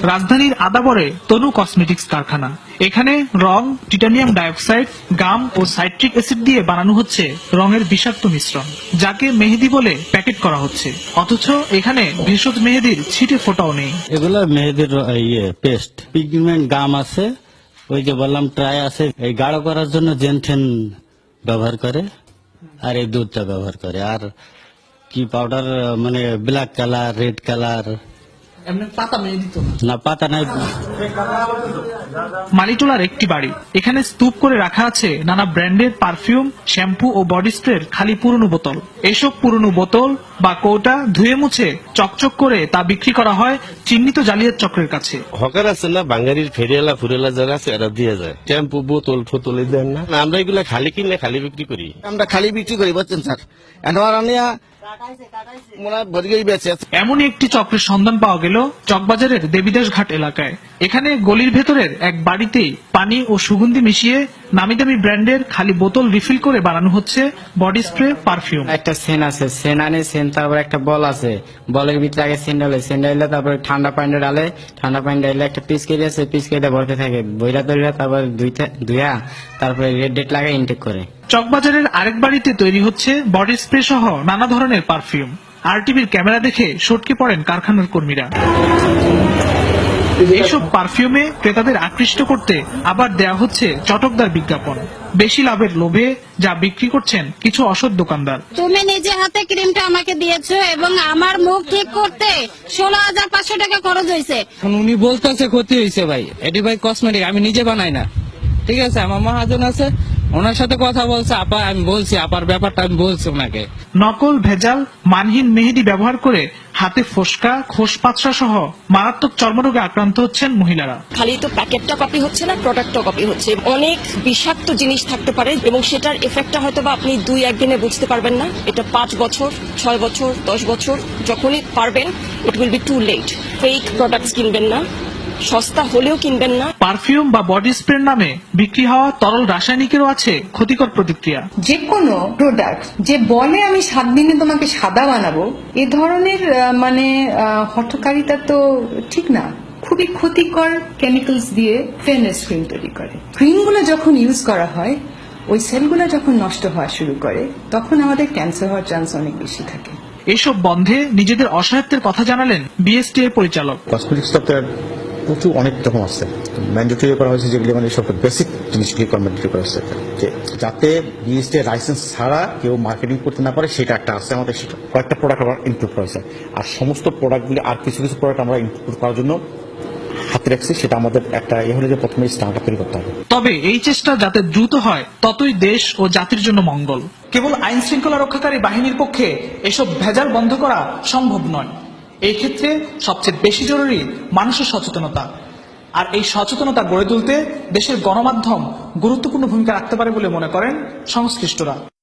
রাজধানীর আদাবরে তনু কসমেটিক্স কারখানা। এখানে রং, টিটানিয়াম ডাইঅক্সাইড, গাম ও সাইট্রিক অ্যাসিড দিয়ে বানানো হচ্ছে রঙের বিষাক্ত মিশ্রণ, যাকে মেহেদি বলে প্যাকেট করা হচ্ছে। অথচ এখানে ভেষজ মেহেদির ছিটে ফোটাও নেই। এগুলো মেহেদির পেস্ট, পিগমেন্ট গাম আছে, ওই যে বললাম ট্রাই আছে, এই গাঢ় করার জন্য জেনথেন ব্যবহার করে, আর এই দুধটা ব্যবহার করে। আর কি পাউডার মানে ব্ল্যাক কালার, রেড কালার, পাতা মেহেদি তো না পাতা নাই। মালিটোলার একটি বাড়ি। এখানে স্তূপ করে রাখা আছে নানা ব্র্যান্ডের পারফিউম, শ্যাম্পু ও বডি স্প্রের খালি পুরনো বোতল। এসব পুরনো বোতল বা কৌটা ধুয়ে মুছে চকচক করে তা বিক্রি করা হয় চিহ্নিত জালিয়াত চক্রের কাছে। হকার আছে না, বাঙালির ফেরিয়ালা ফুরেলা যারা আছে এরা দিয়ে যায় শ্যাম্পু বোতল ফোতলে দেন না। আমরা এগুলা খালি কিনলে খালি বিক্রি করি। আমরা খালি বিক্রি করি, বুঝছেন স্যার। এমনই একটি চক্রের সন্ধান পাওয়া গেল চকবাজারের দেবীদাস ঘাট এলাকায়। এখানে গলির ভেতরের এক বাড়িতেই পানি ও সুগন্ধি মিশিয়ে নামি দামি ব্র্যান্ডের খালি বোতল রিফিল করে বানানো হচ্ছে বডি স্প্রে, পারফিউম। একটা সেন আছে, সেন আনে সেন, তারপর একটা বল আছে, বলের ভিতরে আগে সেন ডালে, তারপরে ঠান্ডা পানি ডালে, ঠান্ডা পানি ডালে একটা পিস কেটে আছে, পিস কেটে ভরতে থাকে, বইরা তৈরা, তারপর ধুইয়া তারপরে রেড ডেট লাগে ইনটেক করে। চকবাজারের আরেক বাড়িতে তৈরি হচ্ছে বডি স্প্রে সহ নানা ধরনের পারফিউম। আরটিভির ক্যামেরা দেখে সটকে পড়েন কারখানার কর্মীরা। এইসব পারফিউমে ক্রেতাদের আকৃষ্ট করতে আবার দেয়া হচ্ছে চটকদার বিজ্ঞাপন, বেশি লাভের লোভে, যা বিক্রি করছেন কিছু অসৎ দোকানদার। তুমি নিজে হাতে ক্রিমটা আমাকে দিয়েছো এবং আমার মুখ ঠিক করতে 16,500 টাকা খরচ হয়েছে। উনি বলতেছে ক্ষতি হয়েছে ভাই, এটি ভাই কসমেটিক, আমি নিজে বানাই না, ঠিক আছে। আমার মহাজন আছে, ওনার সাথে কথা বলছে, আপা আমি বলছি, আপার ব্যাপারটা আমি বলছি ওনাকে। নকল, ভেজাল, মানহীন মেহেদি ব্যবহার করে হাতে ফোসকা, খোসপাঁচড়া সহ মারাত্মক চর্মরোগে আক্রান্ত হচ্ছেন মহিলারা। খালি তো প্যাকেটটা কপি হচ্ছে না, প্রোডাক্টটা কপি হচ্ছে। অনেক বিষাক্ত জিনিস থাকতে পারে এবং সেটার এফেক্টটা হয়তো বা আপনি 2-1 দিনে বুঝতে পারবেন না। এটা 5 বছর, 6 বছর, 10 বছর যখনই পারবেন, it will be too late. Fake products কিনবেন না, সস্তা হলেও কিনবেন না। পারফিউম বা বডি স্প্রের নামে বিক্রি হওয়া তরল রাসায়নিকেরও আছে ক্ষতিকর প্রতিক্রিয়া। যে কোনো প্রোডাক্ট যে বলে আমি 7 দিনে তোমাকে সাদা বানাবো, এ ধরনের হঠকারিতা তো ঠিক না। খুবই ক্ষতিকর কেমিক্যালস দিয়ে ফেয়ারনেস ক্রিম তৈরি করে। ক্রিমগুলো যখন ইউজ করা হয়, ওই সেলগুলো যখন নষ্ট হওয়া শুরু করে, তখন আমাদের ক্যান্সার হওয়ার চান্স অনেক বেশি থাকে। এসব বন্ধে নিজেদের অসহায়ত্বের কথা জানালেন বিএসটিআই পরিচালক। কসমেটিক্স প্রচুর অনেক রকম আছে, ম্যান্ডেটরি করা হয়েছে যেগুলি মানে সব বেসিক জিনিসগুলি ম্যান্ডেটরি করা হয়েছে, যে যাতে বিএসটিআই লাইসেন্স ছাড়া কেউ মার্কেটিং করতে না পারে, সেটা একটা আছে আমাদের। সেটা কয়েকটা প্রোডাক্ট আমরা ইনক্লুড করা হয়েছে, আর সমস্ত প্রোডাক্টগুলি আর কিছু কিছু প্রোডাক্ট আমরা ইনক্লুড করার জন্য হাতে রাখছি। সেটা আমাদের একটা হলে যে প্রথমে স্ট্যান্ডার্ড তৈরি করতে হবে। তবে এই চেষ্টা যাতে দ্রুত হয়, ততই দেশ ও জাতির জন্য মঙ্গল। কেবল আইন শৃঙ্খলা রক্ষাকারী বাহিনীর পক্ষে এসব ভেজাল বন্ধ করা সম্ভব নয়। এই ক্ষেত্রে সবচেয়ে বেশি জরুরি মানুষের সচেতনতা। আর এই সচেতনতা গড়ে তুলতে দেশের গণমাধ্যম গুরুত্বপূর্ণ ভূমিকা রাখতে পারে বলে মনে করেন সংশ্লিষ্টরা।